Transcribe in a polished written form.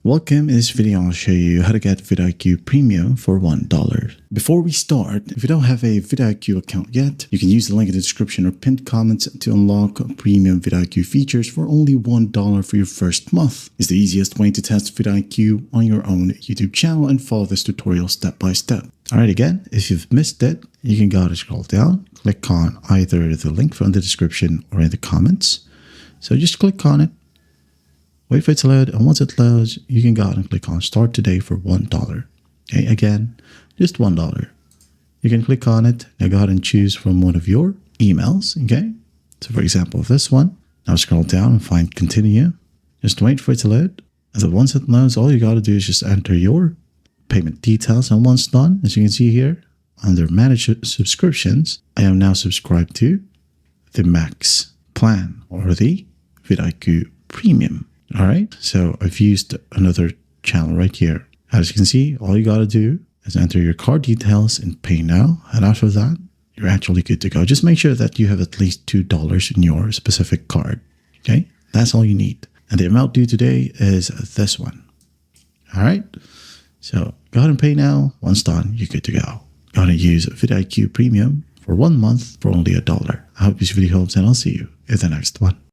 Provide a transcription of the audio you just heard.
Welcome. In this video, I'll show you how to get vidIQ Premium for $1. Before we start, if you don't have a vidIQ account yet, you can use the link in the description or pinned comments to unlock premium vidIQ features for only $1 for your first month. It's the easiest way to test vidIQ on your own YouTube channel and follow this tutorial step by step. Alright, again, if you've missed it, you can go to scroll down, click on either the link from the description or in the comments. So just click on it. Wait for it to load, and once it loads, you can go out and click on Start Today for $1. Okay, again, just $1. You can click on it, now go ahead and choose from one of your emails, okay? So for example, this one, now scroll down and find Continue. Just wait for it to load, and then once it loads, all you gotta do is just enter your payment details, and once done, as you can see here, under Manage Subscriptions, I am now subscribed to the Max plan, or the vidIQ Premium. All right, so I've used another channel right here. As you can see, all you got to do is enter your card details and pay now. And after that, you're actually good to go. Just make sure that you have at least $2 in your specific card. Okay, that's all you need. And the amount due today is this one. All right, so go ahead and pay now. Once done, you're good to go. Go ahead and use vidIQ Premium for 1 month for only $1. I hope this video helps, and I'll see you in the next one.